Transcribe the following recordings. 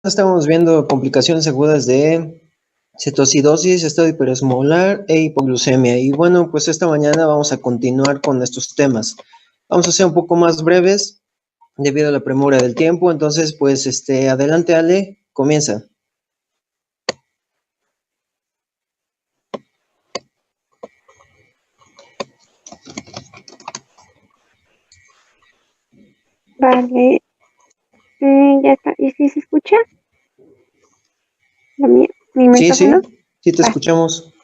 Estamos viendo complicaciones agudas de cetoacidosis, estado hiperosmolar e hipoglucemia. Y bueno, pues esta mañana vamos a continuar con estos temas. Vamos a ser un poco más breves debido a la premura del tiempo. Entonces, pues, adelante, Ale, comienza. Vale, ya está. ¿Y si se escucha? ¿Mi micrófono? Sí, te escuchamos.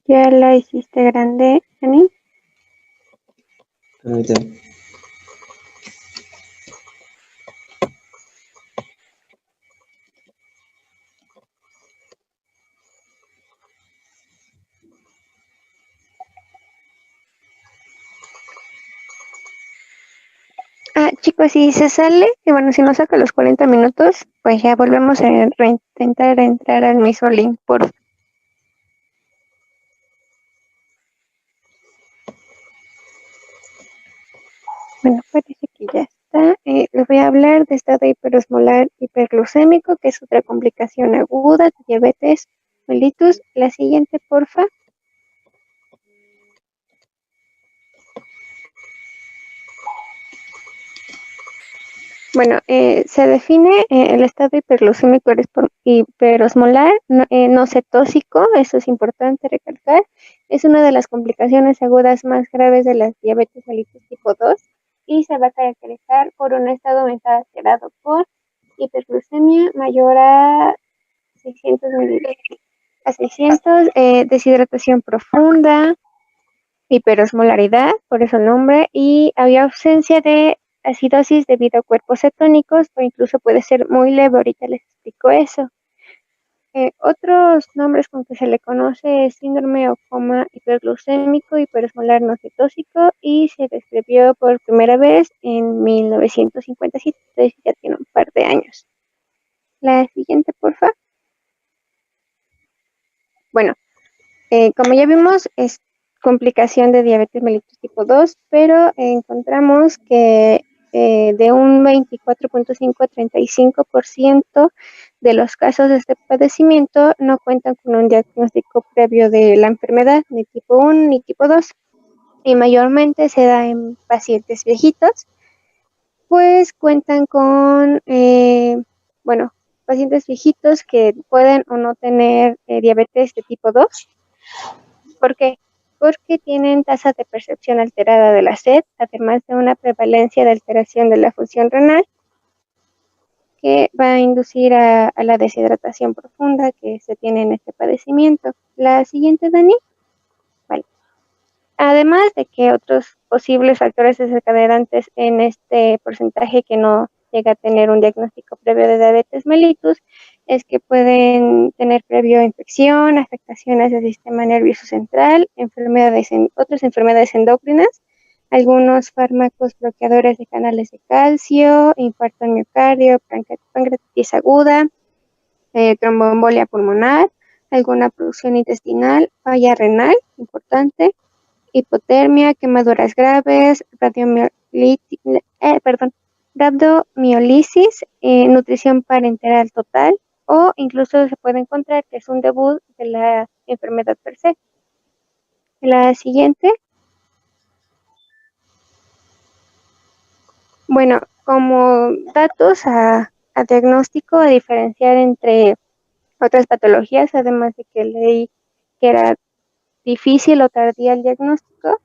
¿Ya la hiciste grande, Ani? Permíteme. Chicos, si se sale, y bueno, si no saca los 40 minutos, pues ya volvemos a intentar entrar al mismo link, por favor. Bueno, parece que ya está. Les voy a hablar de estado hiperosmolar hiperglucémico, que es otra complicación aguda de diabetes mellitus. La siguiente, porfa. Bueno, se define el estado hiperglucémico hiperosmolar no cetósico, eso es importante recalcar. Es una de las complicaciones agudas más graves de la diabetes mellitus tipo 2 y se va a caracterizar por un estado mental alterado por hiperglucemia mayor a 600 mililitros. A 600, deshidratación profunda, hiperosmolaridad, por eso el nombre, y había ausencia de acidosis debido a cuerpos cetónicos o incluso puede ser muy leve, ahorita les explico eso. Otros nombres con que se le conoce es síndrome o coma hiperglucémico, hiperosmolar no cetósico y se describió por primera vez en 1957, entonces ya tiene un par de años. La siguiente, porfa. Bueno, como ya vimos, es complicación de diabetes mellitus tipo 2, pero encontramos que de un 24.5 a 35% de los casos de este padecimiento no cuentan con un diagnóstico previo de la enfermedad, ni tipo 1 ni tipo 2, y mayormente se da en pacientes viejitos, pues cuentan con, bueno, pacientes viejitos que pueden o no tener diabetes de tipo 2. ¿Por qué? Porque tienen tasa de percepción alterada de la sed, además de una prevalencia de alteración de la función renal, que va a inducir a la deshidratación profunda que se tiene en este padecimiento. La siguiente, Dani. Vale. Además de que otros posibles factores desencadenantes en este porcentaje que no llega a tener un diagnóstico previo de diabetes mellitus, es que pueden tener previo infección, afectaciones del sistema nervioso central, otras enfermedades endocrinas, algunos fármacos bloqueadores de canales de calcio, infarto al miocardio, pancreatitis aguda, tromboembolia pulmonar, alguna producción intestinal, falla renal, importante, hipotermia, quemaduras graves, rabdomiólisis, nutrición parenteral total, o incluso se puede encontrar que es un debut de la enfermedad per se. La siguiente. Bueno, como datos a diagnóstico, a diferenciar entre otras patologías, además de que leí que era difícil o tardía el diagnóstico,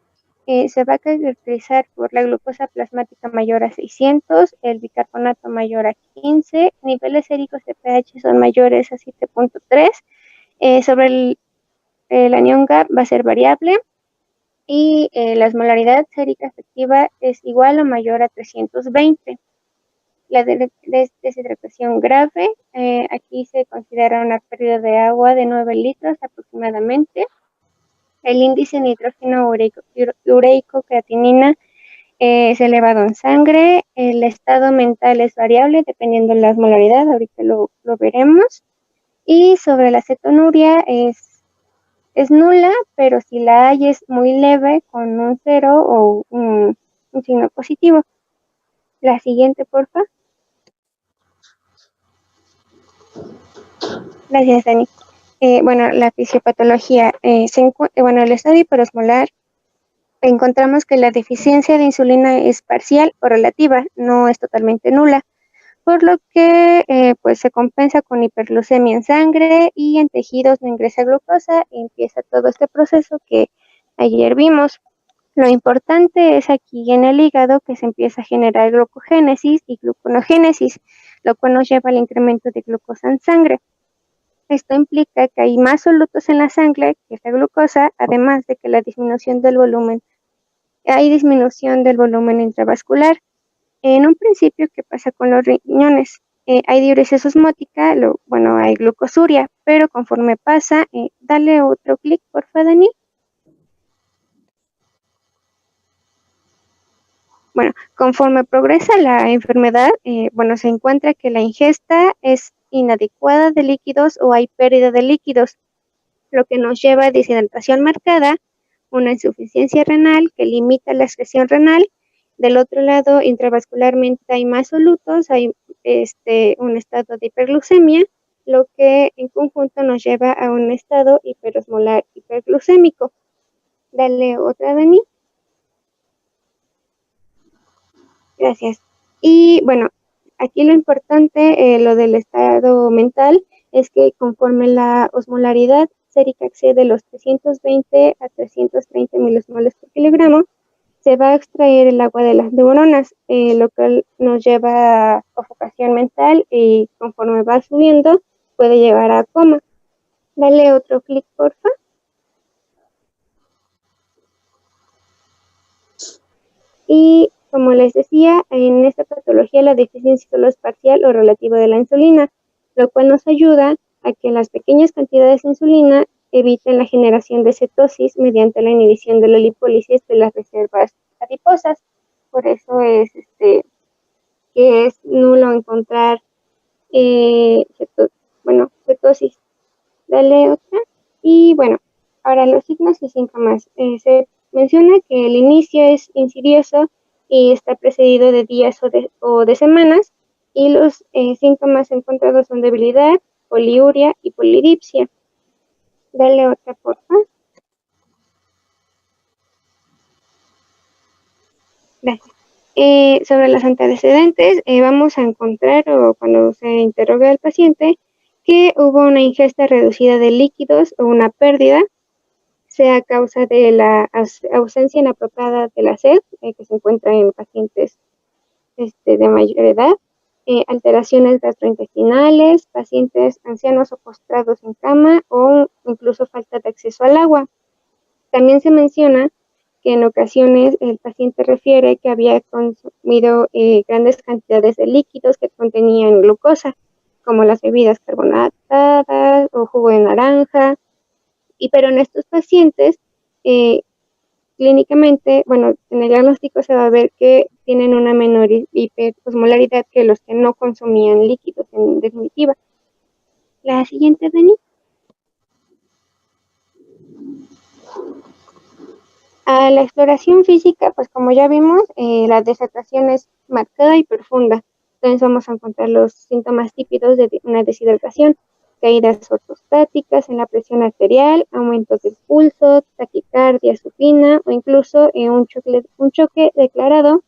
se va a caracterizar por la glucosa plasmática mayor a 600, el bicarbonato mayor a 15, niveles séricos de pH son mayores a 7.3, sobre el anión GAP va a ser variable y la osmolaridad sérica efectiva es igual o mayor a 320. La deshidratación grave, aquí se considera una pérdida de agua de 9 litros aproximadamente. El índice nitrógeno ureico creatinina es elevado en sangre. El estado mental es variable dependiendo de la osmolaridad, ahorita lo veremos. Y sobre la cetonuria es nula, pero si la hay es muy leve con un 0 o un signo positivo. La siguiente, porfa. Gracias, Dani. Bueno, la fisiopatología. Bueno, el estado hiperosmolar, encontramos que la deficiencia de insulina es parcial o relativa, no es totalmente nula, por lo que pues se compensa con hiperglucemia en sangre y en tejidos no ingresa glucosa y empieza todo este proceso que ayer vimos. Lo importante es aquí en el hígado que se empieza a generar glucogénesis y gluconogénesis, lo cual nos lleva al incremento de glucosa en sangre. Esto implica que hay más solutos en la sangre que es la glucosa, además de que hay disminución del volumen intravascular. En un principio, ¿qué pasa con los riñones? Hay diuresis osmótica, hay glucosuria, pero conforme pasa, dale otro clic, porfa, Dani. Bueno, conforme progresa la enfermedad, se encuentra que la ingesta es inadecuada de líquidos o hay pérdida de líquidos, lo que nos lleva a deshidratación marcada, una insuficiencia renal que limita la excreción renal. Del otro lado, intravascularmente hay más solutos, hay un estado de hiperglucemia, lo que en conjunto nos lleva a un estado hiperosmolar hiperglucémico. Dale otra, Dani. Gracias. Y bueno, aquí lo importante, lo del estado mental, es que conforme la osmolaridad sérica excede los 320 a 330 milosmoles por kilogramo, se va a extraer el agua de las neuronas, lo cual nos lleva a sofocación mental y conforme va subiendo puede llevar a coma. Dale otro clic, porfa. Y como les decía, en esta patología la deficiencia solo es parcial o relativa de la insulina, lo cual nos ayuda a que las pequeñas cantidades de insulina eviten la generación de cetosis mediante la inhibición de la lipólisis de las reservas adiposas. Por eso es que es nulo encontrar cetosis. Dale otra. Y bueno, ahora los signos y síntomas. Se menciona que el inicio es insidioso y está precedido de días o de semanas, y los síntomas encontrados son debilidad, poliuria y polidipsia. Dale otra, porfa. Gracias. Sobre los antecedentes, vamos a encontrar, o cuando se interroga al paciente, que hubo una ingesta reducida de líquidos o una pérdida, sea a causa de la ausencia inapropiada de la sed, que se encuentra en pacientes de mayor edad, alteraciones gastrointestinales, pacientes ancianos o postrados en cama, o incluso falta de acceso al agua. También se menciona que en ocasiones el paciente refiere que había consumido grandes cantidades de líquidos que contenían glucosa, como las bebidas carbonatadas o jugo de naranja. Pero en estos pacientes, clínicamente, en el diagnóstico se va a ver que tienen una menor hiperosmolaridad que los que no consumían líquidos, en definitiva. La siguiente, Dani. A la exploración física, pues como ya vimos, la deshidratación es marcada y profunda. Entonces vamos a encontrar los síntomas típicos de una deshidratación: caídas ortostáticas en la presión arterial, aumento del pulso, taquicardia supina o incluso un choque declarado,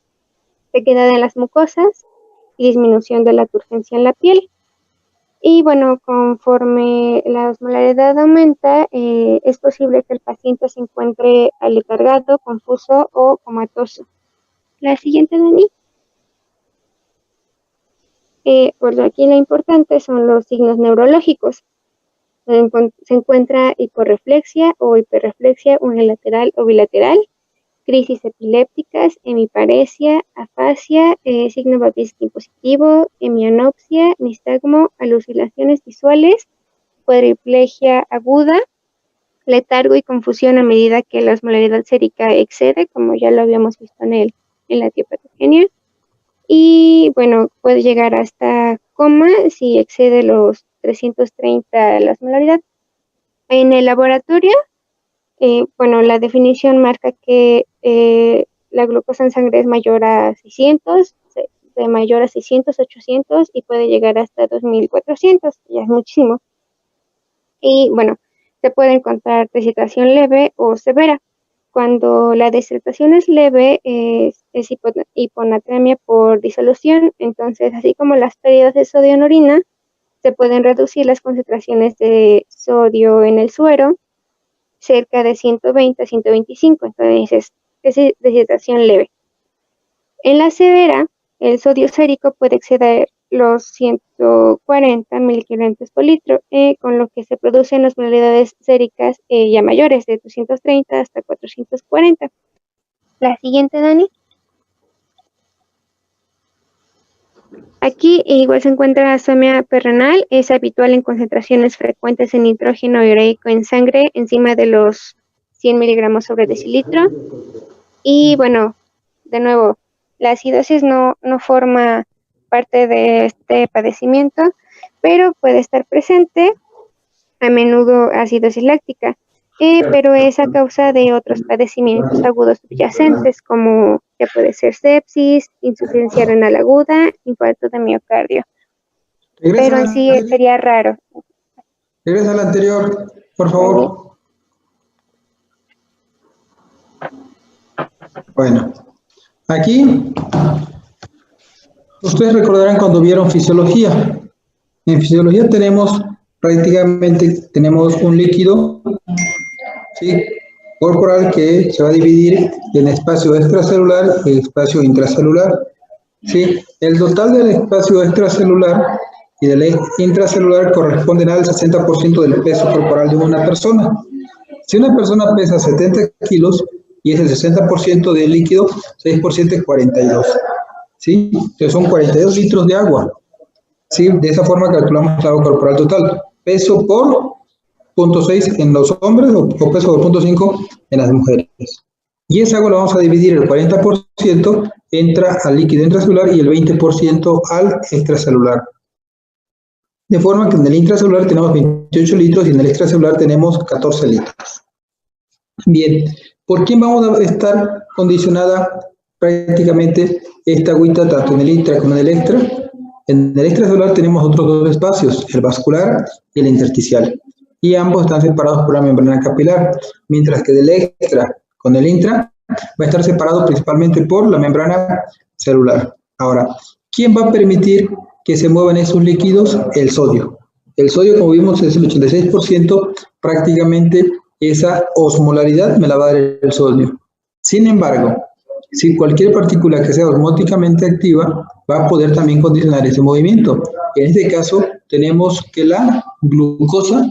sequedad en las mucosas y disminución de la turgencia en la piel. Y conforme la osmolaridad aumenta, es posible que el paciente se encuentre aletargado, confuso o comatoso. La siguiente, Dani. Aquí lo importante son los signos neurológicos. Se encuentra hiporreflexia o hiperreflexia unilateral o bilateral, crisis epilépticas, hemiparesia, afasia, signo Babinski impositivo, hemianopsia, nistagmo, alucinaciones visuales, cuadriplegia aguda, letargo y confusión a medida que la osmolaridad sérica excede, como ya lo habíamos visto en el en la etiopatogenia. Y bueno, puede llegar hasta coma si excede los 330 la osmolaridad. En el laboratorio, bueno, la definición marca que la glucosa en sangre es mayor a 600, de mayor a 600, 800 y puede llegar hasta 2400, ya es muchísimo. Y bueno, se puede encontrar deshidratación leve o severa. Cuando la deshidratación es leve, es hiponatremia por disolución. Entonces, así como las pérdidas de sodio en orina, se pueden reducir las concentraciones de sodio en el suero cerca de 120 a 125. Entonces, es deshidratación leve. En la severa, el sodio sérico puede exceder los 140 miliequivalentes por litro, con lo que se producen osmolaridades séricas ya mayores, de 230 hasta 440. La siguiente, Dani. Aquí igual se encuentra anemia perrenal, es habitual en concentraciones frecuentes de nitrógeno ureico en sangre, encima de los 100 miligramos sobre decilitro. Y bueno, de nuevo, la acidosis no forma parte de este padecimiento, pero puede estar presente, a menudo acidosis láctica, pero es a causa de otros padecimientos agudos subyacentes, como ya puede ser sepsis, insuficiencia renal aguda, infarto de miocardio. Pero en sí sería raro. Regresa al anterior, por favor. Bueno, aquí ustedes recordarán cuando vieron fisiología. En fisiología prácticamente tenemos un líquido, ¿sí?, corporal que se va a dividir en espacio extracelular y espacio intracelular. ¿Sí? El total del espacio extracelular y del intracelular corresponden al 60% del peso corporal de una persona. Si una persona pesa 70 kilos y es el 60% del líquido, 6 por 7, 42. ¿Sí? Entonces son 42 litros de agua. ¿Sí? De esa forma calculamos el agua corporal total. Peso por 0.6 en los hombres o peso por 0.5 en las mujeres. Y esa agua la vamos a dividir, el 40% entra al líquido intracelular y el 20% al extracelular. De forma que en el intracelular tenemos 28 litros y en el extracelular tenemos 14 litros. Bien, ¿por quién vamos a estar condicionada prácticamente esta agüita, tanto en el intra como en el extra? En el extracelular tenemos otros dos espacios, el vascular y el intersticial. Y ambos están separados por la membrana capilar, mientras que del extra con el intra va a estar separado principalmente por la membrana celular. Ahora, ¿quién va a permitir que se muevan esos líquidos? El sodio. El sodio, como vimos, es el 86%, prácticamente esa osmolaridad me la va a dar el sodio. Sin embargo, si cualquier partícula que sea osmóticamente activa, va a poder también condicionar ese movimiento. En este caso, tenemos que la glucosa,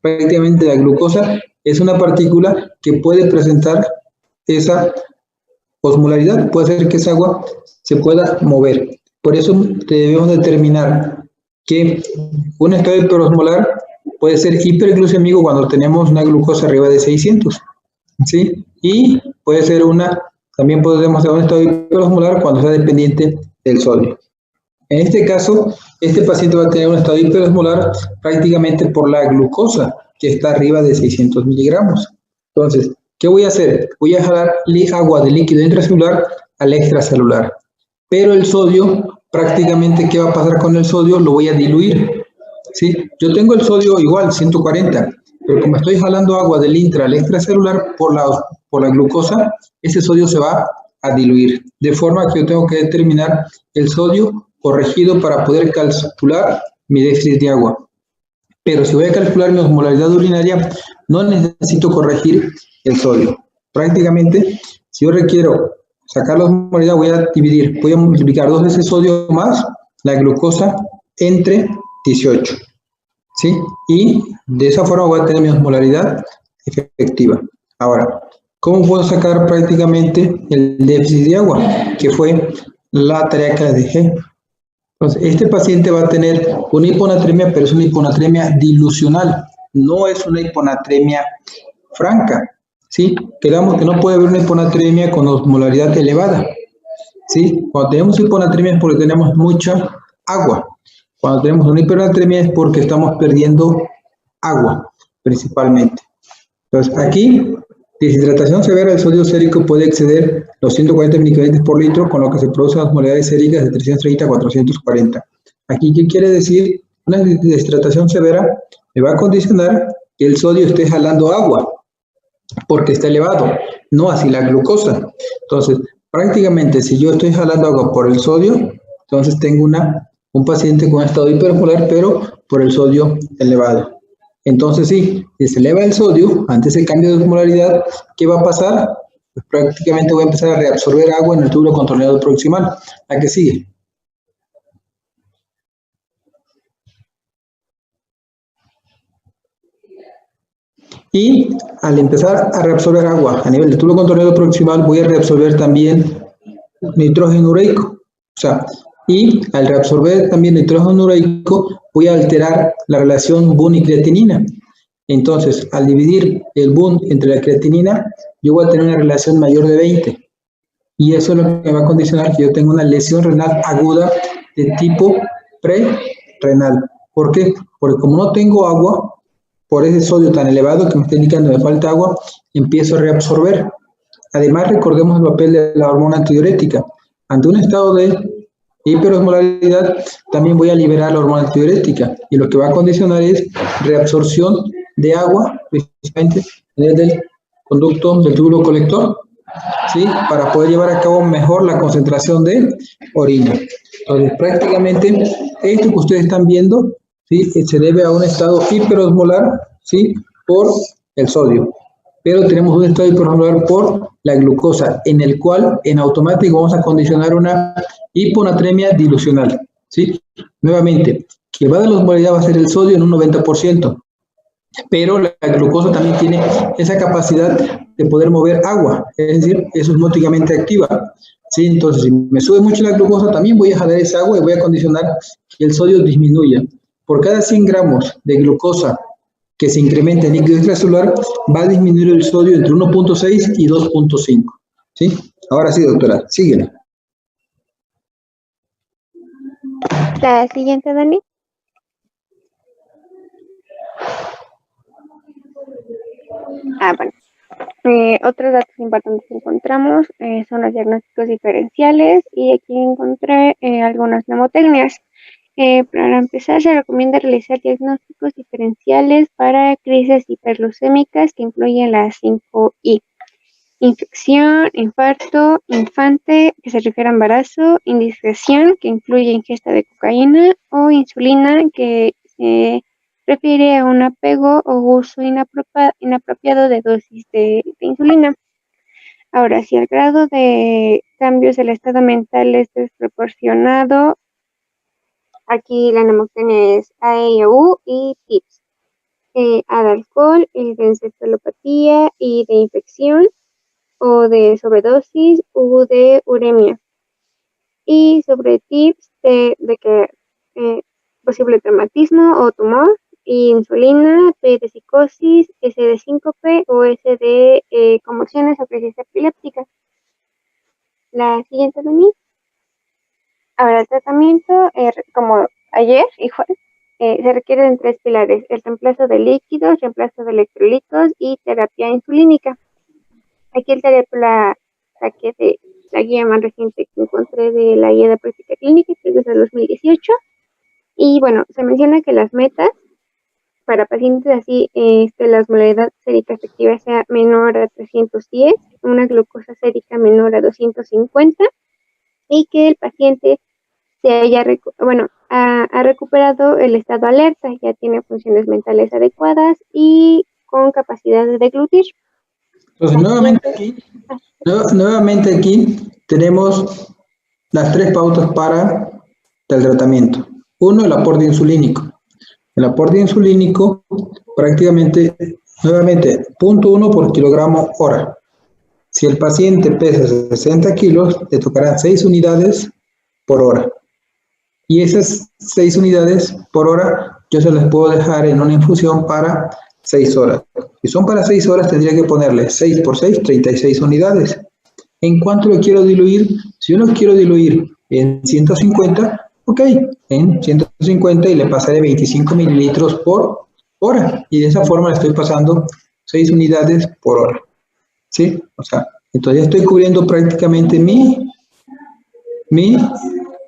prácticamente la glucosa, es una partícula que puede presentar esa osmolaridad, puede hacer que esa agua se pueda mover. Por eso debemos determinar que un estado hiperosmolar puede ser hiperglucémico cuando tenemos una glucosa arriba de 600, ¿sí? Y puede ser también podemos tener un estado hiperosmolar cuando sea dependiente del sodio. En este caso, este paciente va a tener un estado hiperosmolar prácticamente por la glucosa, que está arriba de 600 miligramos. Entonces, ¿qué voy a hacer? Voy a jalar agua de líquido intracelular al extracelular. Pero el sodio, prácticamente, ¿qué va a pasar con el sodio? Lo voy a diluir. ¿Sí? Yo tengo el sodio igual, 140, pero como estoy jalando agua del intra al extracelular por la glucosa, ese sodio se va a diluir. De forma que yo tengo que determinar el sodio corregido para poder calcular mi déficit de agua. Pero si voy a calcular mi osmolaridad urinaria, no necesito corregir el sodio. Prácticamente, si yo requiero sacar la osmolaridad, voy a multiplicar 2 veces sodio más la glucosa entre 18. ¿Sí? Y de esa forma voy a tener mi osmolaridad efectiva. Ahora, ¿cómo puedo sacar prácticamente el déficit de agua? Que fue la tarea que les dejé. Entonces, este paciente va a tener una hiponatremia, pero es una hiponatremia dilucional, no es una hiponatremia franca, ¿sí? Quedamos que no puede haber una hiponatremia con osmolaridad elevada, ¿sí? Cuando tenemos hiponatremia es porque tenemos mucha agua. Cuando tenemos una hipernatremia es porque estamos perdiendo agua, principalmente. Entonces, aquí, deshidratación severa del sodio sérico puede exceder los 140 microlitros por litro, con lo que se producen osmolaridades séricas de 330 a 440. Aquí, ¿qué quiere decir? Una deshidratación severa me va a condicionar que el sodio esté jalando agua, porque está elevado, no así la glucosa. Entonces, prácticamente, si yo estoy jalando agua por el sodio, entonces tengo un paciente con estado hiperosmolar, pero por el sodio elevado. Entonces, sí, si se eleva el sodio, antes del cambio de osmolaridad, ¿qué va a pasar? Pues prácticamente voy a empezar a reabsorber agua en el túbulo contorneado proximal. ¿La que sigue? Y al empezar a reabsorber agua a nivel del túbulo contorneado proximal, voy a reabsorber también nitrógeno ureico. O sea, y al reabsorber también nitrógeno ureico, voy a alterar la relación BUN y creatinina. Entonces, al dividir el BUN entre la creatinina, yo voy a tener una relación mayor de 20. Y eso es lo que me va a condicionar que yo tenga una lesión renal aguda de tipo pre-renal. ¿Por qué? Porque como no tengo agua, por ese sodio tan elevado que me está indicando que me falta agua, empiezo a reabsorber. Además, recordemos el papel de la hormona antidiurética. Ante un estado de hiperosmolaridad, también voy a liberar la hormona antidiurética. Y lo que va a condicionar es reabsorción de agua, precisamente desde el conducto del túbulo colector, ¿sí? Para poder llevar a cabo mejor la concentración de orina. Entonces, prácticamente, esto que ustedes están viendo, ¿sí? Se debe a un estado hiperosmolar, ¿sí? Por el sodio. Pero tenemos un estado hiperosmolar por la glucosa, en el cual en automático vamos a condicionar una hiponatremia dilucional, ¿sí? Nuevamente, que va de la osmolaridad va a ser el sodio en un 90%, pero la glucosa también tiene esa capacidad de poder mover agua, es decir, es osmóticamente activa, ¿sí? Entonces, si me sube mucho la glucosa, también voy a jalar esa agua y voy a condicionar que el sodio disminuya. Por cada 100 gramos de glucosa que se incrementa en líquido extracelular, va a disminuir el sodio entre 1.6 y 2.5. ¿Sí? Ahora sí, doctora, síguele. La siguiente, Dani. Bueno. Otros datos importantes que encontramos son los diagnósticos diferenciales, y aquí encontré algunas mnemotecnias. Para empezar, se recomienda realizar diagnósticos diferenciales para crisis hiperglucémicas que incluyen las 5I. Infección, infarto, infante, que se refiere a embarazo, indiscreción, que incluye ingesta de cocaína, o insulina, que se refiere a un apego o uso inapropiado de dosis de insulina. Ahora, si el grado de cambios del estado mental es desproporcionado, aquí la mnemotecnia es AEU y TIPS. A de alcohol, de encefalopatía y de infección, o de sobredosis, u de uremia. Y sobre TIPS de que posible traumatismo o tumor, y insulina, P de psicosis, S de síncope o S de convulsiones o crisis epilépticas. La siguiente, Dani. Ahora, el tratamiento, como ayer, igual, se requiere en 3 pilares: el reemplazo de líquidos, reemplazo de electrolitos y terapia insulínica. Aquí el la saqué de la guía más reciente que encontré de la guía de práctica clínica, que es de 2018. Y bueno, se menciona que las metas para pacientes así, la osmolaridad sérica efectiva sea menor a 310, una glucosa sérica menor a 250, y que el paciente se haya ha recuperado el estado alerta, ya tiene funciones mentales adecuadas y con capacidad de deglutir. Entonces, nuevamente aquí tenemos las 3 pautas para el tratamiento. 1, el aporte insulínico. El aporte insulínico prácticamente, nuevamente, 0.1 por kilogramo hora. Si el paciente pesa 60 kilos, le tocarán 6 unidades por hora. Y esas 6 unidades por hora yo se las puedo dejar en una infusión para 6 horas. Si son para 6 horas, tendría que ponerle 6 por 6, 36 unidades. ¿En cuánto lo quiero diluir? Si yo lo quiero diluir en 150, ok, en 150 y le pasaré 25 mililitros por hora. Y de esa forma le estoy pasando 6 unidades por hora. ¿Sí? O sea, entonces ya estoy cubriendo prácticamente mi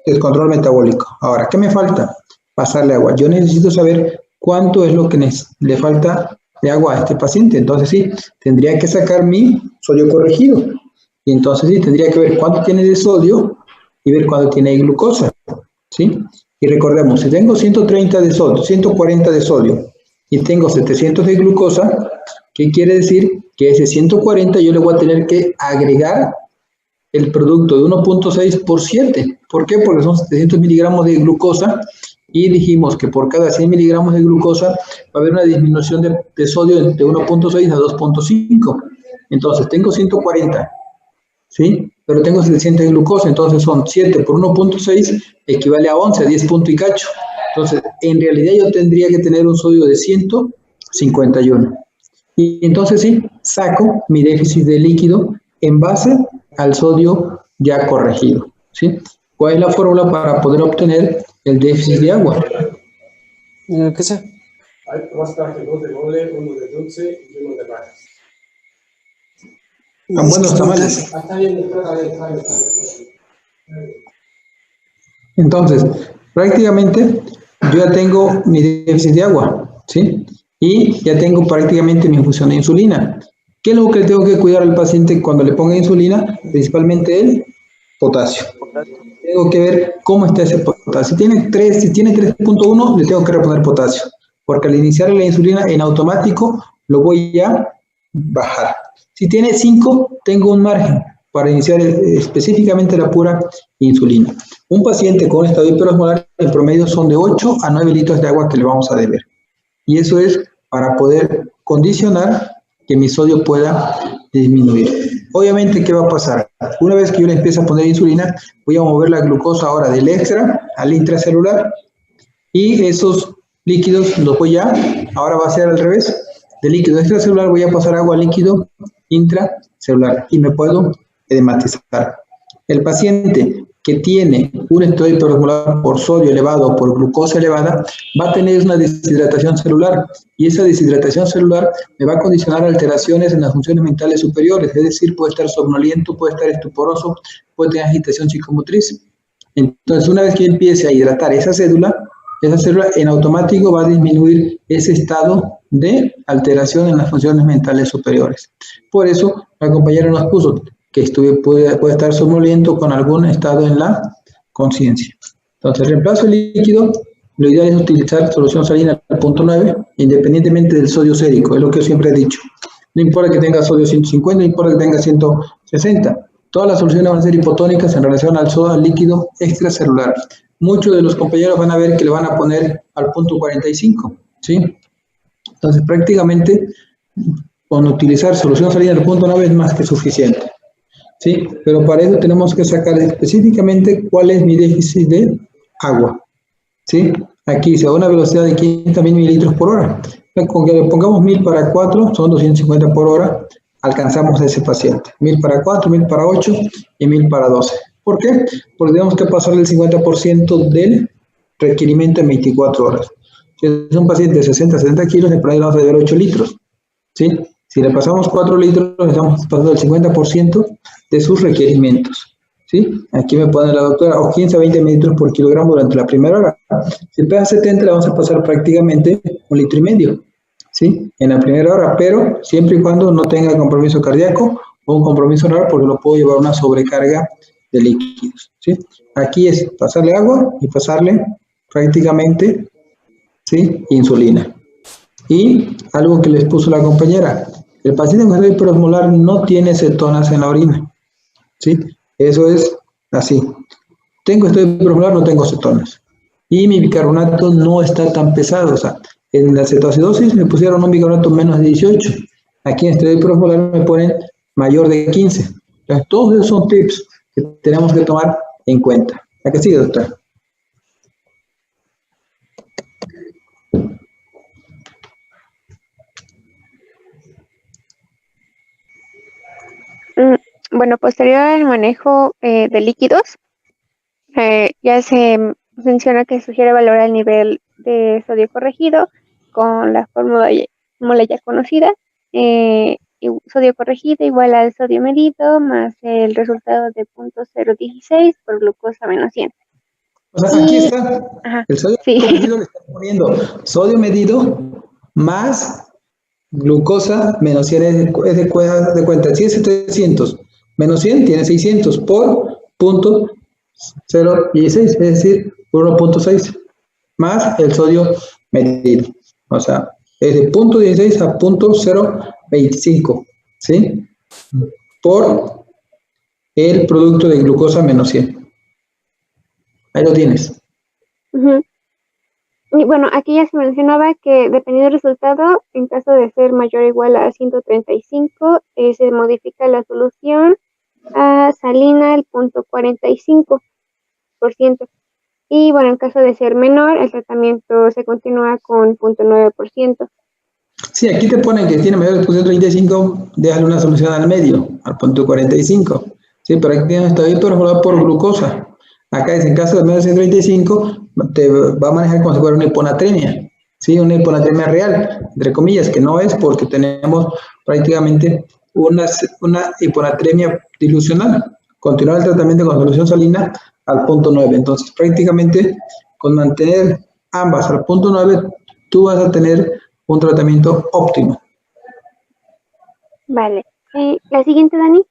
descontrol metabólico. Ahora, ¿qué me falta? Pasarle agua. Yo necesito saber cuánto es lo que le falta de agua a este paciente. Entonces sí, tendría que sacar mi sodio corregido. Y entonces sí, tendría que ver cuánto tiene de sodio y ver cuánto tiene de glucosa. ¿Sí? Y recordemos, si tengo 130 de sodio, 140 de sodio y tengo 700 de glucosa, ¿qué quiere decir? Que ese 140 yo le voy a tener que agregar el producto de 1.6 por 7. ¿Por qué? Porque son 700 miligramos de glucosa y dijimos que por cada 100 miligramos de glucosa va a haber una disminución de sodio de 1.6 a 2.5. Entonces tengo 140, ¿sí? Pero tengo 700 de glucosa, entonces son 7 por 1.6 equivale a 11, a 10 puntos y cacho. Entonces, en realidad yo tendría que tener un sodio de 151. Y entonces sí, saco mi déficit de líquido en base al sodio ya corregido, ¿sí? ¿Cuál es la fórmula para poder obtener el déficit de agua? ¿Qué sea? Hay dos trajes, dos de mole, uno de dulce y uno de barras. Buenos tamales. Está bien, está bien. Entonces, prácticamente yo ya tengo mi déficit de agua, ¿sí? Y ya tengo prácticamente mi infusión de insulina. ¿Qué es lo que tengo que cuidar al paciente cuando le ponga insulina? Principalmente el potasio. Tengo que ver cómo está ese potasio. Si tiene 3.1, le tengo que reponer potasio, porque al iniciar la insulina en automático lo voy a bajar. Si tiene 5, tengo un margen para iniciar específicamente la pura insulina. Un paciente con estado hiperosmolar, en promedio son de 8 a 9 litros de agua que le vamos a deber. Y eso es para poder condicionar que mi sodio pueda disminuir. Obviamente, ¿qué va a pasar? Una vez que yo le empiezo a poner insulina, voy a mover la glucosa ahora del extra al intracelular y esos líquidos los voy ahora va a ser al revés, de líquido extracelular voy a pasar agua a líquido intracelular y me puedo edematizar. El paciente que tiene un estado hiperosmolar por sodio elevado o por glucosa elevada va a tener una deshidratación celular y esa deshidratación celular me va a condicionar alteraciones en las funciones mentales superiores, es decir, puede estar somnoliento, puede estar estuporoso, puede tener agitación psicomotriz. Entonces, una vez que empiece a hidratar esa célula en automático va a disminuir ese estado de alteración en las funciones mentales superiores. Por eso, la compañera nos puso que puede estar somnoliento con algún estado en la conciencia. Entonces, reemplazo el líquido, lo ideal es utilizar solución salina al punto 9, independientemente del sodio sérico, es lo que yo siempre he dicho. No importa que tenga sodio 150, no importa que tenga 160. Todas las soluciones van a ser hipotónicas en relación al líquido extracelular. Muchos de los compañeros van a ver que le van a poner al punto 45, ¿sí? Entonces, prácticamente, con utilizar solución salina al punto 9 es más que suficiente, ¿sí? Pero para eso tenemos que sacar específicamente cuál es mi déficit de agua, ¿sí? Aquí se da una velocidad de 500.000 mililitros por hora. Con que le pongamos 1000 para 4, son 250 por hora, alcanzamos a ese paciente. 1000 para 4, 1000 para 8 y 1000 para 12. ¿Por qué? Porque tenemos que pasarle el 50% del requerimiento en 24 horas. Si es un paciente de 60, 70 kilos, de por ahí vamos a deber 8 litros, ¿sí? Si le pasamos 4 litros, le estamos pasando el 50% de sus requerimientos, ¿sí? Aquí me pone la doctora, o 15 a 20 mililitros por kilogramo durante la primera hora. Si pesa 70, le vamos a pasar prácticamente 1,5 litros, ¿sí? En la primera hora, pero siempre y cuando no tenga compromiso cardíaco o un compromiso renal, porque lo puedo llevar a una sobrecarga de líquidos, ¿sí? Aquí es pasarle agua y pasarle prácticamente, ¿sí?, insulina. Y algo que les puso la compañera, el paciente con estado hiperosmolar no tiene cetonas en la orina, ¿sí? Eso es así. Tengo estado hiperosmolar, no tengo cetonas. Y mi bicarbonato no está tan pesado, o sea, en la cetoacidosis me pusieron un bicarbonato menos de 18. Aquí en estado hiperosmolar me ponen mayor de 15. Entonces, todos esos son tips que tenemos que tomar en cuenta. ¿A qué sigue, doctora? bueno, posterior al manejo de líquidos, ya se menciona que sugiere valorar el nivel de sodio corregido con la fórmula ya conocida. Sodio corregido igual al sodio medido más el resultado de 0.016 por glucosa menos 100. O sea, aquí está. Ajá, El sodio sí. corregido le está poniendo sodio medido más glucosa menos 100 es de cuenta. Si es 700 menos 100 tiene 600 por punto 0,16, es decir, 1.6 más el sodio medido. O sea, es de 0.16 a 0.025, ¿sí? Por el producto de glucosa menos 100. Ahí lo tienes. Uh-huh. Y bueno, aquí ya se mencionaba que dependiendo del resultado, en caso de ser mayor o igual a 135, se modifica la solución a salina al 0.45%. Y bueno, en caso de ser menor, el tratamiento se continúa con 0.9%. Sí, aquí te ponen que tiene mayor de 0.35, déjale una solución al medio, al 0.45. Sí, pero aquí tienes todavía por glucosa. Acá dice, en caso de menos de 135, te va a manejar como si fuera una hiponatremia. Sí, una hiponatremia real, entre comillas, que no es porque tenemos prácticamente una hiponatremia dilucional. Continuar el tratamiento con solución salina al 0.9. Entonces, prácticamente con mantener ambas al 0.9, tú vas a tener un tratamiento óptimo. Vale. La siguiente, Dani.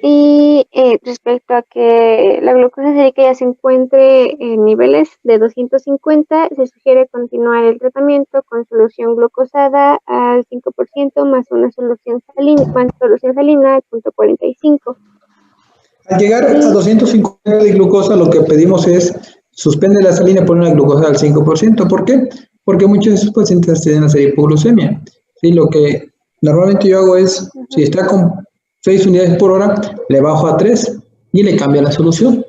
Y respecto a que la glucosa sérica ya se encuentre en niveles de 250, se sugiere continuar el tratamiento con solución glucosada al 5% más una solución salina al 0.45. Al llegar a 250 de glucosa, lo que pedimos es suspende la salina y pone una glucosa al 5%. ¿Por qué? Porque muchos de esos pacientes tienen a hacer hipoglucemia. ¿Sí? Lo que normalmente yo hago es, si está con 6 unidades por hora, le bajo a 3 y le cambio la solución.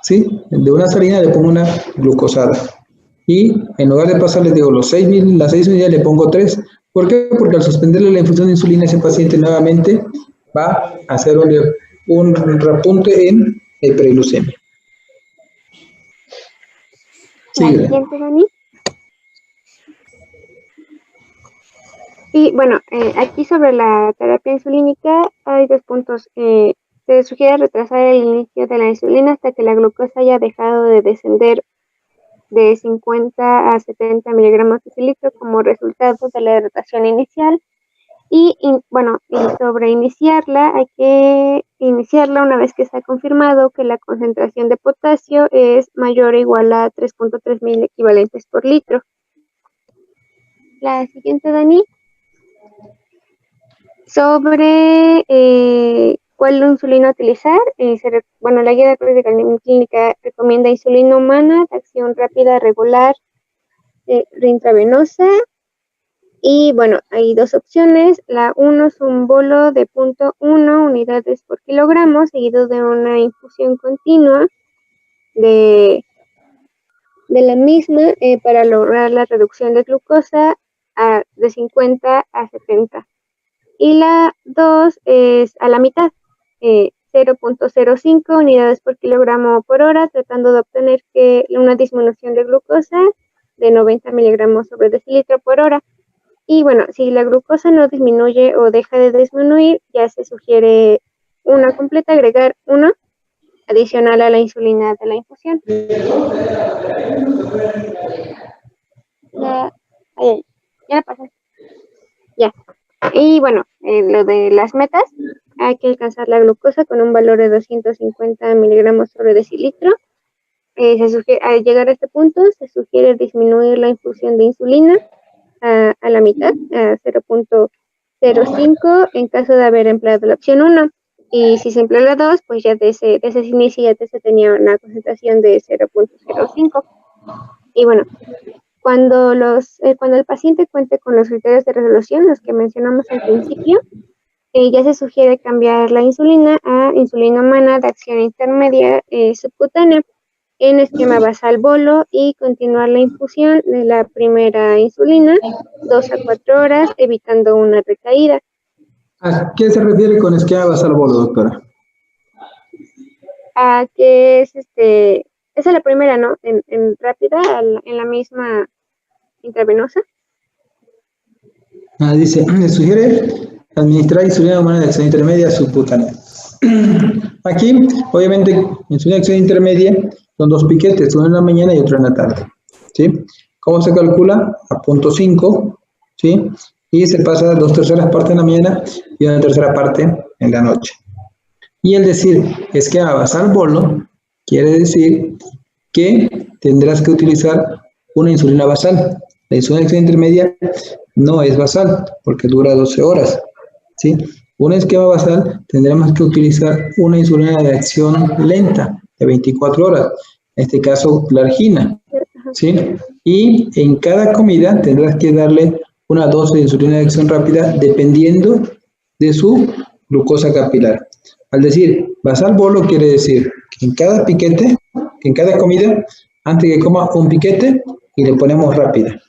¿Sí? De una salina le pongo una glucosada. Y en lugar de pasarle, digo, las 6 unidades le pongo 3. ¿Por qué? Porque al suspenderle la infusión de insulina, ese paciente nuevamente va a hacer un repunte en hiperglucemia. La siguiente, Dani. Y bueno, aquí sobre la terapia insulínica hay 2 puntos. Se sugiere retrasar el inicio de la insulina hasta que la glucosa haya dejado de descender de 50 a 70 miligramos de litro como resultado de la hidratación inicial. Y sobre iniciarla, hay que iniciarla una vez que se ha confirmado que la concentración de potasio es mayor o igual a 3.3 mil equivalentes por litro. La siguiente, Dani. Sobre cuál insulina utilizar, la guía de práctica clínica recomienda insulina humana de acción rápida, regular, intravenosa. Y bueno, hay 2 opciones. La 1 es un bolo de 0.1 unidades por kilogramo, seguido de una infusión continua de la misma para lograr la reducción de glucosa de 50 a 70. Y la 2 es a la mitad, 0.05 unidades por kilogramo por hora, tratando de obtener una disminución de glucosa de 90 miligramos sobre decilitro por hora. Y bueno, si la glucosa no disminuye o deja de disminuir, ya se sugiere una completa, agregar uno adicional a la insulina de la infusión. Ya la pasaste. Ya. Y bueno, lo de las metas, hay que alcanzar la glucosa con un valor de 250 miligramos sobre decilitro. Al llegar a este punto, se sugiere disminuir la infusión de insulina a la mitad, a 0.05 en caso de haber empleado la opción 1. Y si se empleó la 2, pues ya desde ese inicio ya se tenía una concentración de 0.05. Y bueno, cuando el paciente cuente con los criterios de resolución, los que mencionamos al principio, ya se sugiere cambiar la insulina a insulina humana de acción intermedia subcutánea en esquema basal bolo y continuar la infusión de la primera insulina 2 a 4 horas, evitando una recaída. ¿A qué se refiere con esquema basal bolo, doctora? A que es esa es la primera, ¿no? En rápida, en la misma intravenosa. Dice, le sugiere administrar insulina humana de acción intermedia subcutánea. Aquí, obviamente, insulina de acción intermedia son 2 piquetes, uno en la mañana y otro en la tarde. ¿Sí? ¿Cómo se calcula? A 0.5, ¿sí? Y se pasa 2/3 partes en la mañana y 1/3 parte en la noche. Y el decir esquema basal bolo quiere decir que tendrás que utilizar una insulina basal. La insulina de acción intermedia no es basal porque dura 12 horas. ¿Sí? Un esquema basal tendremos que utilizar una insulina de acción lenta de 24 horas, en este caso la argina. ¿Sí? Y en cada comida tendrás que darle una dosis de insulina de acción rápida dependiendo de su glucosa capilar. Al decir basal bolo quiere decir que en cada piquete, que en cada comida, antes que coma un piquete y le ponemos rápida.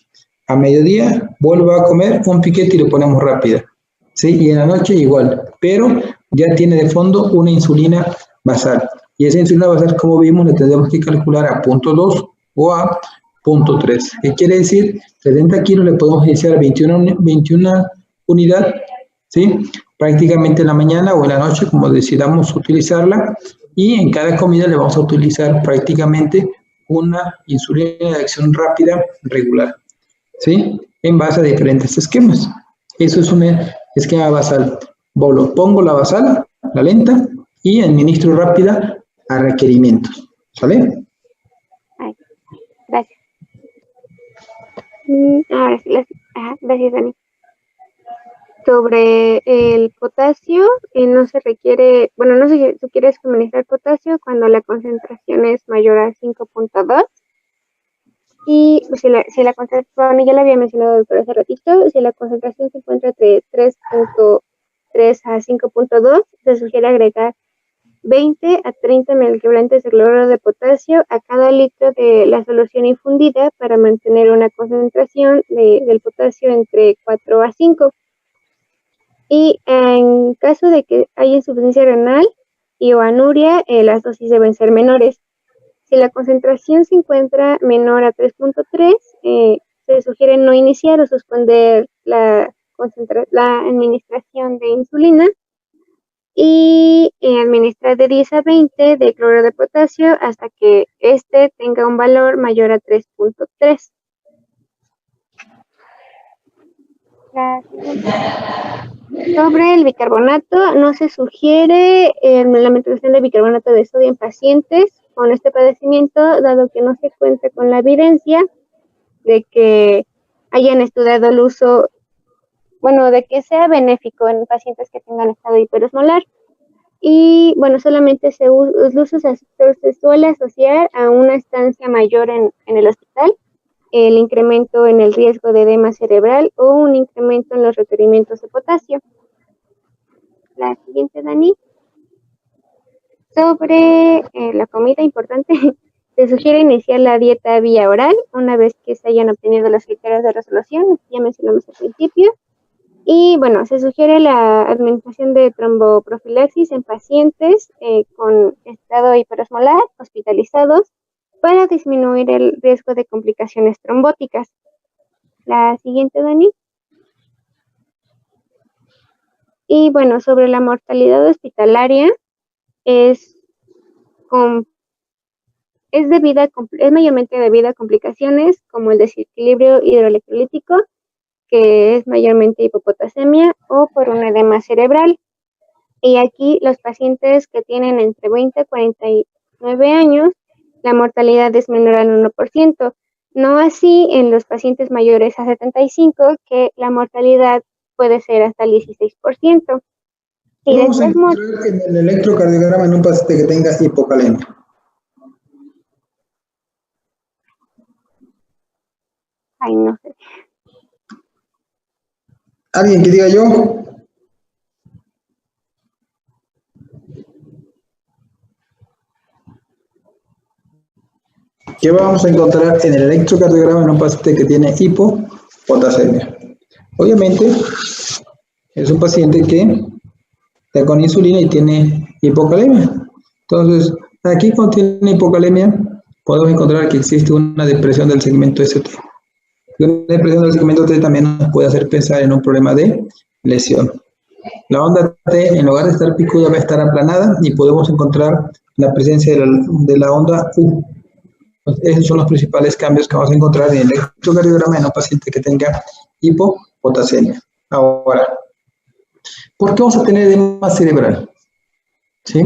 A mediodía vuelva a comer un piquete y le ponemos rápida. ¿Sí? Y en la noche igual, pero ya tiene de fondo una insulina basal. Y esa insulina basal, como vimos, la tendremos que calcular a 0.2 o a 0.3. ¿Qué quiere decir? 70 kilos le podemos iniciar 21 unidades, ¿sí? Prácticamente en la mañana o en la noche, como decidamos utilizarla. Y en cada comida le vamos a utilizar prácticamente una insulina de acción rápida regular, ¿sí? En base a diferentes esquemas. Eso es un esquema basal bolo. Pongo la basal, la lenta, y administro rápida a requerimientos. ¿Sale? Ay, gracias. Ahora sí, gracias, Dani. Sobre el potasio, no se requiere, bueno, no se requiere suministrar potasio cuando la concentración es mayor a 5.2. Y si la concentración, bueno, ya lo había mencionado por hace ratito, si la concentración se encuentra entre 3.3 a 5.2, se sugiere agregar 20 a 30 ml de cloruro de potasio a cada litro de la solución infundida para mantener una concentración del potasio entre 4 a 5. Y en caso de que haya insuficiencia renal y o anuria, las dosis deben ser menores. Si la concentración se encuentra menor a 3.3, se sugiere no iniciar o suspender la administración de insulina y administrar de 10 a 20 de cloruro de potasio hasta que éste tenga un valor mayor a 3.3. Sobre el bicarbonato, no se sugiere la administración de bicarbonato de sodio en pacientes con este padecimiento, dado que no se cuenta con la evidencia de que hayan estudiado el uso, bueno, de que sea benéfico en pacientes que tengan estado hiperosmolar. Y bueno, solamente el uso se suele asociar a una estancia mayor en el hospital, el incremento en el riesgo de edema cerebral o un incremento en los requerimientos de potasio. La siguiente, Dani. Sobre la comida importante, se sugiere iniciar la dieta vía oral una vez que se hayan obtenido los criterios de resolución, ya mencionamos al principio. Y bueno, se sugiere la administración de tromboprofilaxis en pacientes con estado hiperosmolar hospitalizados para disminuir el riesgo de complicaciones trombóticas. La siguiente, Dani. Y bueno, sobre la mortalidad hospitalaria, es mayormente debida a complicaciones como el desequilibrio hidroelectrolítico, que es mayormente hipopotasemia, o por un edema cerebral. Y aquí los pacientes que tienen entre 20 y 49 años, la mortalidad es menor al 1%. No así en los pacientes mayores a 75, que la mortalidad puede ser hasta el 16%. Y vamos a encontrar en el electrocardiograma en un paciente que tenga hipocalemia. Ay, no sé. ¿Alguien que diga yo? ¿Qué vamos a encontrar en el electrocardiograma en un paciente que tiene hipopotasemia? Obviamente, Es un paciente que está con insulina y tiene hipocalemia. Entonces, aquí cuando tiene hipocalemia, podemos encontrar que existe una depresión del segmento ST. Una depresión del segmento T también nos puede hacer pensar en un problema de lesión. La onda T, en lugar de estar picuda, va a estar aplanada y podemos encontrar la presencia de la onda U. Esos son los principales cambios que vamos a encontrar en el electrocardiograma en un paciente que tenga hipopotasemia. Ahora, ¿por qué vamos a tener edema cerebral? ¿Sí?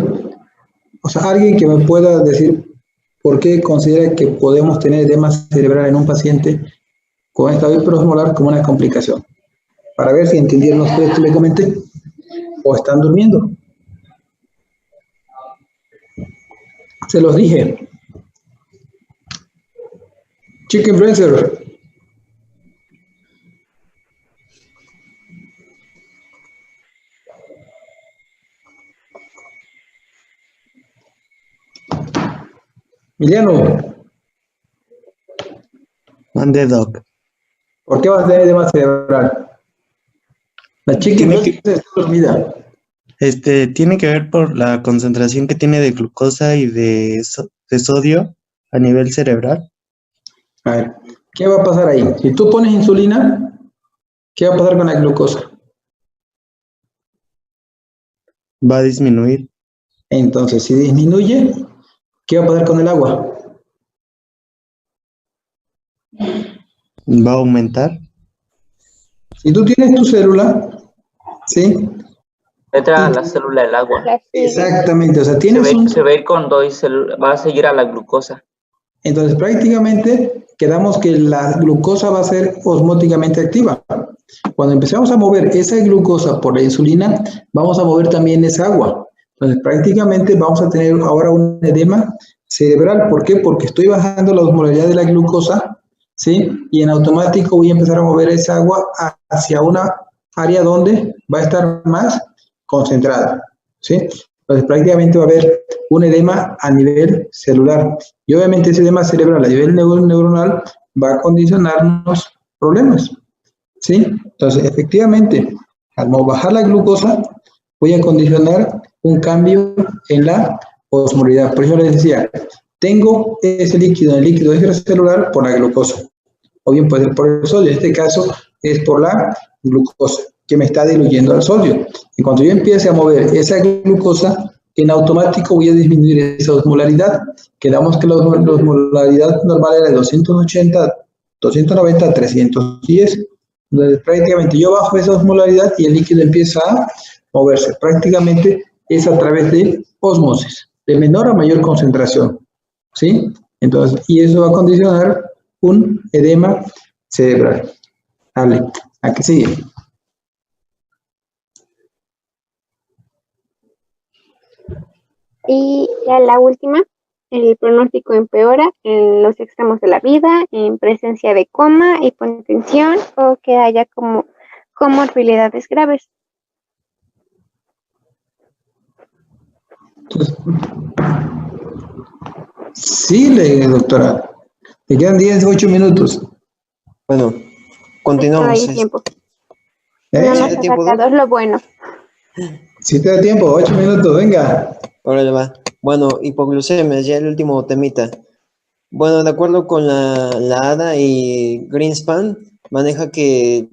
O sea, alguien que me pueda decir por qué considera que podemos tener edema cerebral en un paciente con estado hiperosmolar como una complicación. Para ver si entendieron los que le comenté o están durmiendo. Se los dije. Chicken Freezer. Emiliano, Mande, Doc. ¿por qué vas a tener edema cerebral? La Chicken Freezer está dormida. Tiene que ver por la concentración que tiene de glucosa y de sodio a nivel cerebral. A ver, ¿qué va a pasar ahí? Si tú pones insulina, ¿qué va a pasar con la glucosa? Va a disminuir. Entonces, si disminuye, ¿qué va a pasar con el agua? Va a aumentar. Si tú tienes tu célula, ¿sí? Entra a la célula del agua. Exactamente, o sea, tienes Se va a ir con dos, va a seguir a la glucosa. Entonces, prácticamente quedamos que la glucosa va a ser osmóticamente activa. Cuando empezamos a mover esa glucosa por la insulina, vamos a mover también esa agua. Entonces, prácticamente vamos a tener ahora un edema cerebral. ¿Por qué? Porque estoy bajando la osmolaridad de la glucosa, ¿sí? Y en automático voy a empezar a mover esa agua hacia una área donde va a estar más concentrada, ¿sí? Entonces, prácticamente va a haber un edema a nivel celular. Y obviamente ese edema cerebral a nivel neuronal va a condicionarnos problemas, ¿sí? Entonces, efectivamente, al bajar la glucosa, voy a condicionar un cambio en la osmolaridad. Por eso les decía, tengo ese líquido en el líquido extracelular por la glucosa. O bien puede ser por el sodio. En este caso es por la glucosa, que me está diluyendo al sodio. Y cuando yo empiece a mover esa glucosa, en automático voy a disminuir esa osmolaridad. Quedamos que la osmolaridad normal era de 280, 290 310. Entonces, prácticamente yo bajo esa osmolaridad y el líquido empieza a moverse. Prácticamente es a través de ósmosis, de menor a mayor concentración, ¿sí? Entonces, y eso va a condicionar un edema cerebral. Dale, ¿a qué sigue? Y ya la última, el pronóstico empeora en los extremos de la vida, en presencia de coma, hipotensión o que haya como comorbilidades graves. Entonces, sí, doctora. Te quedan 8 minutos. Bueno, continuamos. Hay tiempo. ¿Eh? No nos ¿Sí ha da tiempo, sacado lo bueno. Si te da tiempo, 8 minutos, venga. Órale, va. Bueno, hipoglucemia, ya el último temita. Bueno, de acuerdo con la ADA y Greenspan, maneja que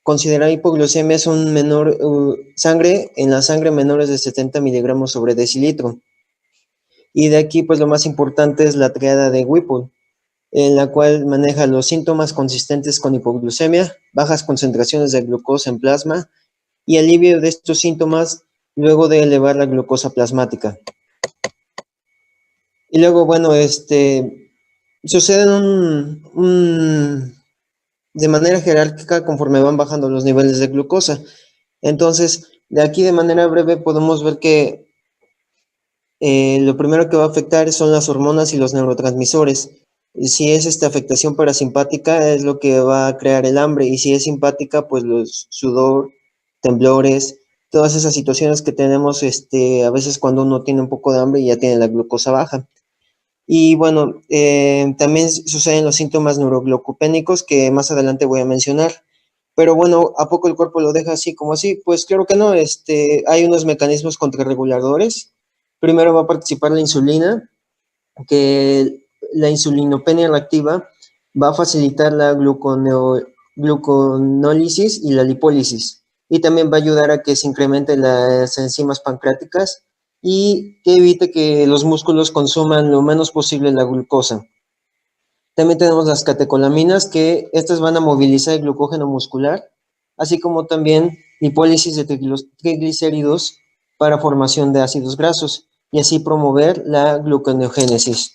considerar hipoglucemia es un menor en la sangre menores de 70 miligramos sobre decilitro. Y de aquí, pues lo más importante es la triada de Whipple, en la cual maneja los síntomas consistentes con hipoglucemia, bajas concentraciones de glucosa en plasma y alivio de estos síntomas luego de elevar la glucosa plasmática. Y luego, bueno, suceden de manera jerárquica conforme van bajando los niveles de glucosa. Entonces, de aquí de manera breve podemos ver que lo primero que va a afectar son las hormonas y los neurotransmisores. Si es esta afectación parasimpática es lo que va a crear el hambre, y si es simpática, pues los sudor, temblores, todas esas situaciones que tenemos a veces cuando uno tiene un poco de hambre y ya tiene la glucosa baja. Y bueno, también suceden los síntomas neuroglucopénicos que más adelante voy a mencionar. Pero bueno, ¿a poco el cuerpo lo deja así como así? Pues claro que no, hay unos mecanismos contrarreguladores. Primero va a participar la insulina, que la insulinopenia reactiva va a facilitar la gluconólisis y la lipólisis. Y también va a ayudar a que se incrementen las enzimas pancreáticas y que evite que los músculos consuman lo menos posible la glucosa. También tenemos las catecolaminas, que estas van a movilizar el glucógeno muscular, así como también lipólisis de triglicéridos para formación de ácidos grasos y así promover la gluconeogénesis.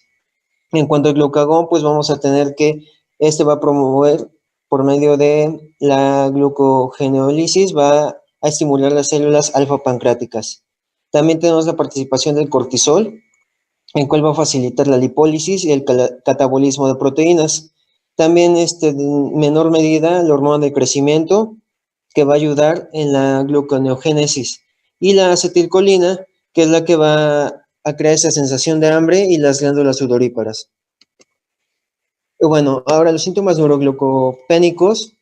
En cuanto al glucagón, pues vamos a tener que este va a promover por medio de la glucogeneólisis, va a estimular las células alfa pancreáticas. También tenemos la participación del cortisol, el cual va a facilitar la lipólisis y el catabolismo de proteínas. También en menor medida la hormona de crecimiento, que va a ayudar en la gluconeogénesis, y la acetilcolina, que es la que va a crear esa sensación de hambre, y las glándulas sudoríparas. Bueno, ahora los síntomas neuroglucopénicos,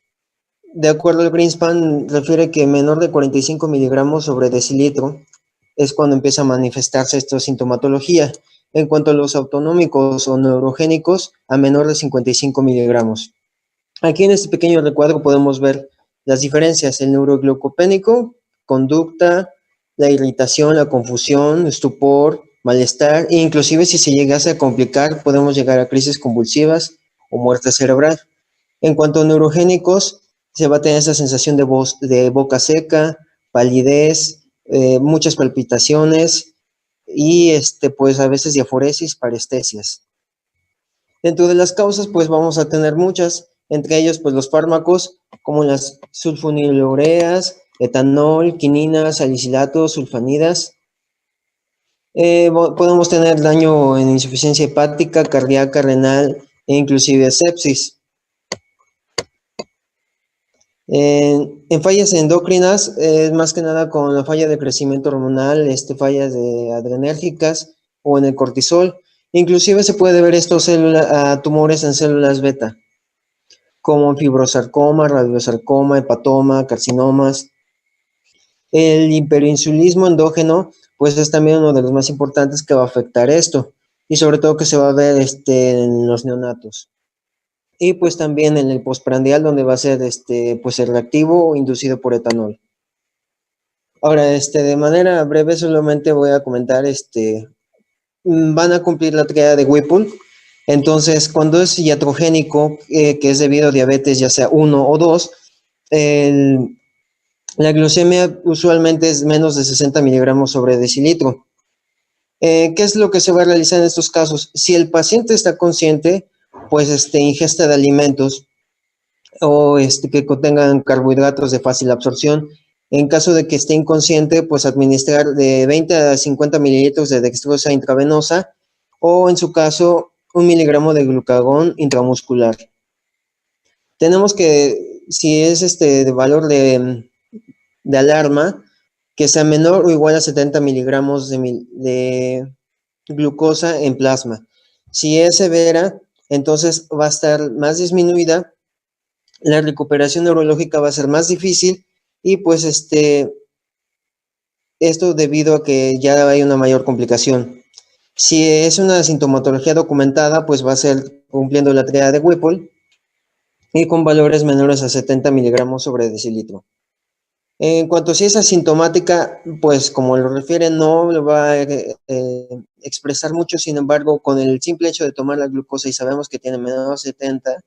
de acuerdo al Greenspan, refiere que menor de 45 miligramos sobre decilitro es cuando empieza a manifestarse esta sintomatología. En cuanto a los autonómicos o neurogénicos, a menor de 55 miligramos. Aquí en este pequeño recuadro podemos ver las diferencias. El neuroglucopénico, conducta, la irritación, la confusión, estupor, malestar, e inclusive si se llegase a complicar, podemos llegar a crisis convulsivas o muerte cerebral. En cuanto a neurogénicos, se va a tener esa sensación de boca seca, palidez, muchas palpitaciones y pues a veces diaforesis, parestesias. Dentro de las causas, pues vamos a tener muchas, entre ellos pues los fármacos como las sulfonilureas, etanol, quinina, salicilatos, sulfanidas. Podemos tener daño en insuficiencia hepática, cardíaca, renal e inclusive sepsis. En fallas endocrinas, más que nada con la falla de crecimiento hormonal, fallas adrenérgicas o en el cortisol. Inclusive se puede ver estos a tumores en células beta, como fibrosarcoma, radiosarcoma, hepatoma, carcinomas. El hiperinsulismo endógeno, pues es también uno de los más importantes que va a afectar esto, y sobre todo que se va a ver en los neonatos. Y pues también en el postprandial, donde va a ser pues el reactivo inducido por etanol. Ahora, de manera breve solamente voy a comentar, van a cumplir la tríada de Whipple. Entonces, cuando es iatrogénico, que es debido a diabetes, ya sea 1 o 2, la glucemia usualmente es menos de 60 miligramos sobre decilitro. ¿Qué es lo que se va a realizar en estos casos? Si el paciente está consciente, pues ingesta de alimentos o que contengan carbohidratos de fácil absorción. En caso de que esté inconsciente, pues administrar de 20 a 50 mililitros de dextrosa intravenosa o en su caso 1 miligramo de glucagón intramuscular. Tenemos que, si es de valor de alarma, que sea menor o igual a 70 miligramos de glucosa en plasma. Si es severa, entonces va a estar más disminuida, la recuperación neurológica va a ser más difícil y pues esto debido a que ya hay una mayor complicación. Si es una sintomatología documentada, pues va a ser cumpliendo la tríada de Whipple y con valores menores a 70 miligramos sobre decilitro. En cuanto a si es asintomática, pues como lo refiere, no lo va a expresar mucho, sin embargo, con el simple hecho de tomar la glucosa y sabemos que tiene menos de 70,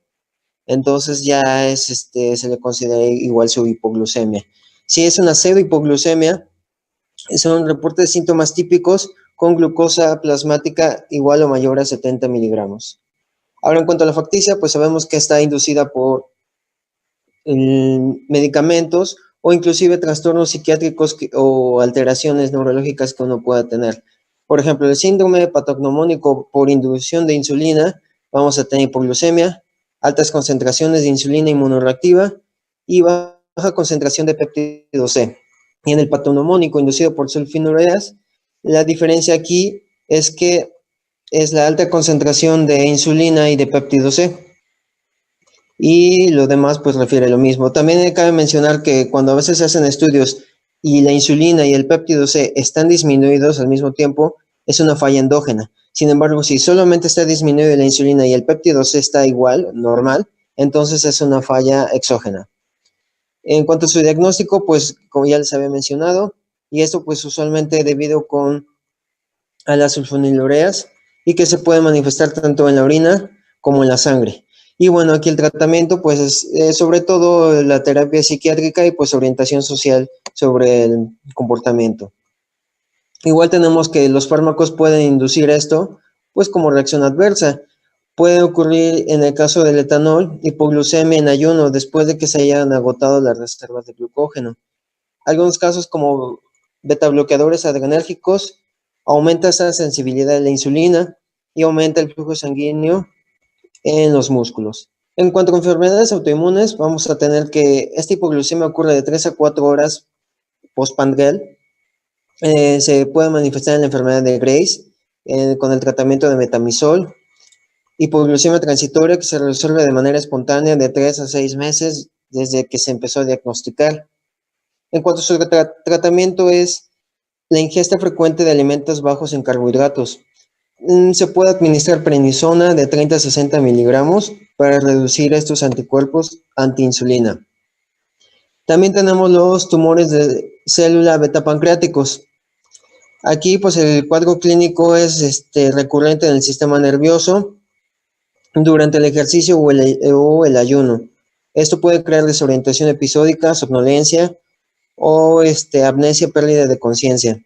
entonces ya es, se le considera igual su hipoglucemia. Si es una pseudohipoglucemia, son reportes de síntomas típicos con glucosa plasmática igual o mayor a 70 miligramos. Ahora, en cuanto a la facticia, pues sabemos que está inducida por medicamentos o inclusive trastornos psiquiátricos o alteraciones neurológicas que uno pueda tener. Por ejemplo, el síndrome patognomónico por inducción de insulina, vamos a tener hipoglucemia, altas concentraciones de insulina inmunoreactiva y baja concentración de péptido C. Y en el patognomónico inducido por sulfonilureas, la diferencia aquí es que es la alta concentración de insulina y de péptido C. y lo demás pues refiere lo mismo. También cabe mencionar que cuando a veces se hacen estudios y la insulina y el péptido C están disminuidos al mismo tiempo, es una falla endógena. Sin embargo, si solamente está disminuida la insulina y el péptido C está igual, normal, entonces es una falla exógena. En cuanto a su diagnóstico, pues como ya les había mencionado, y esto pues usualmente debido a las sulfonilureas y que se puede manifestar tanto en la orina como en la sangre. Y bueno, aquí el tratamiento pues es sobre todo la terapia psiquiátrica y pues orientación social sobre el comportamiento. Igual tenemos que los fármacos pueden inducir esto pues como reacción adversa. Puede ocurrir en el caso del etanol, hipoglucemia en ayuno después de que se hayan agotado las reservas de glucógeno. Algunos casos como betabloqueadores adrenérgicos aumenta esa sensibilidad de la insulina y aumenta el flujo sanguíneo en los músculos. En cuanto a enfermedades autoinmunes, vamos a tener que esta hipoglucemia ocurre de 3 a 4 horas postpandel. Se puede manifestar en la enfermedad de Graves con el tratamiento de metamizol. Hipoglucemia transitoria que se resuelve de manera espontánea de 3 a 6 meses desde que se empezó a diagnosticar. En cuanto a su tratamiento es la ingesta frecuente de alimentos bajos en carbohidratos. Se puede administrar prednisona de 30 a 60 miligramos para reducir estos anticuerpos antiinsulina. También tenemos los tumores de célula beta-pancreáticos. Aquí pues el cuadro clínico es recurrente en el sistema nervioso durante el ejercicio o el ayuno. Esto puede crear desorientación episódica, somnolencia o amnesia, pérdida de conciencia.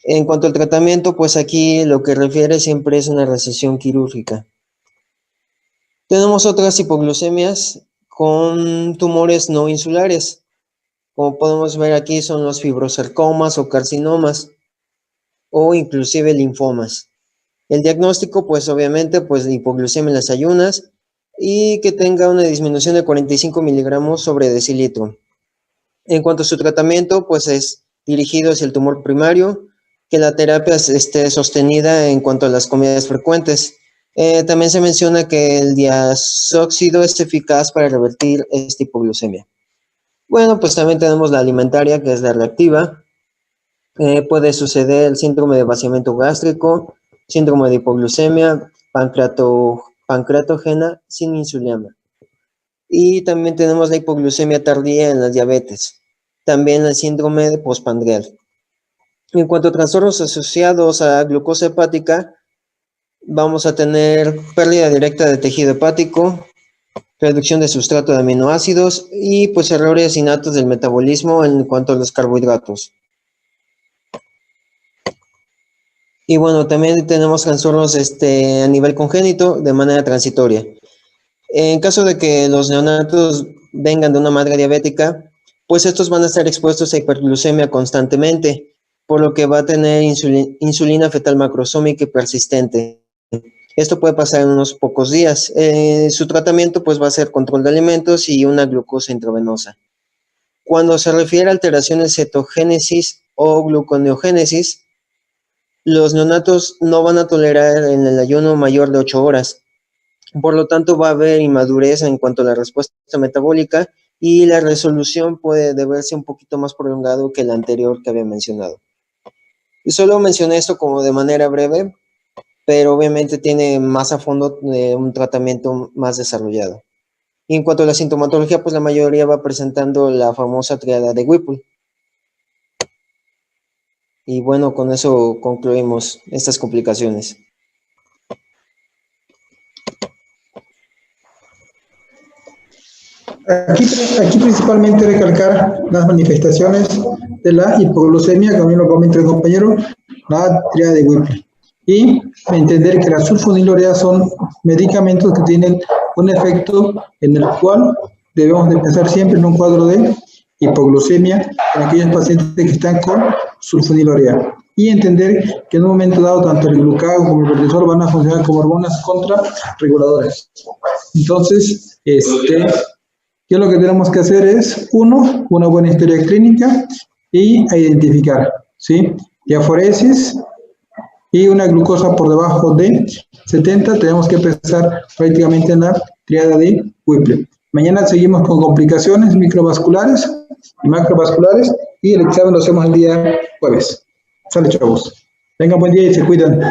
En cuanto al tratamiento, pues aquí lo que refiere siempre es una resección quirúrgica. Tenemos otras hipoglucemias con tumores no insulares. Como podemos ver aquí son los fibrosarcomas o carcinomas o inclusive linfomas. El diagnóstico, pues obviamente, pues de hipoglucemia en las ayunas y que tenga una disminución de 45 miligramos sobre decilitro. En cuanto a su tratamiento, pues es dirigido hacia el tumor primario, que la terapia esté sostenida en cuanto a las comidas frecuentes. También se menciona que el diazóxido es eficaz para revertir esta hipoglucemia. Bueno, pues también tenemos la alimentaria, que es la reactiva. Puede suceder el síndrome de vaciamiento gástrico, síndrome de hipoglucemia, pancreatogena sin insulina. Y también tenemos la hipoglucemia tardía en la diabetes. También el síndrome de postpandreal. En cuanto a trastornos asociados a glucosa hepática, vamos a tener pérdida directa de tejido hepático, reducción de sustrato de aminoácidos y pues errores innatos del metabolismo en cuanto a los carbohidratos. Y bueno, también tenemos trastornos a nivel congénito de manera transitoria. En caso de que los neonatos vengan de una madre diabética, pues estos van a estar expuestos a hiperglucemia constantemente, por lo que va a tener insulina fetal macrosómica y persistente. Esto puede pasar en unos pocos días. Su tratamiento pues va a ser control de alimentos y una glucosa intravenosa. Cuando se refiere a alteraciones cetogénesis o gluconeogénesis, los neonatos no van a tolerar en el ayuno mayor de 8 horas. Por lo tanto, va a haber inmadurez en cuanto a la respuesta metabólica y la resolución puede deberse un poquito más prolongado que el anterior que había mencionado. Y solo mencioné esto como de manera breve, pero obviamente tiene más a fondo un tratamiento más desarrollado. Y en cuanto a la sintomatología, pues la mayoría va presentando la famosa triada de Whipple. Y bueno, con eso concluimos estas complicaciones. Aquí principalmente recalcar las manifestaciones de la hipoglucemia, como bien lo comenta el compañero, la triada de Whipple. Y entender que las sulfonilureas son medicamentos que tienen un efecto en el cual debemos de pensar siempre en un cuadro de hipoglucemia en aquellos pacientes que están con sulfonilurea. Y entender que en un momento dado tanto el glucagón como el cortisol van a funcionar como hormonas contrarreguladoras. Entonces, ¿qué es lo que tenemos que hacer? Es, uno, una buena historia clínica y a identificar, ¿sí? Diaforesis y una glucosa por debajo de 70, tenemos que pensar prácticamente en la triada de Whipple. Mañana seguimos con complicaciones microvasculares y macrovasculares y el examen lo hacemos el día jueves. Sale, chavos. Tengan buen día y se cuidan.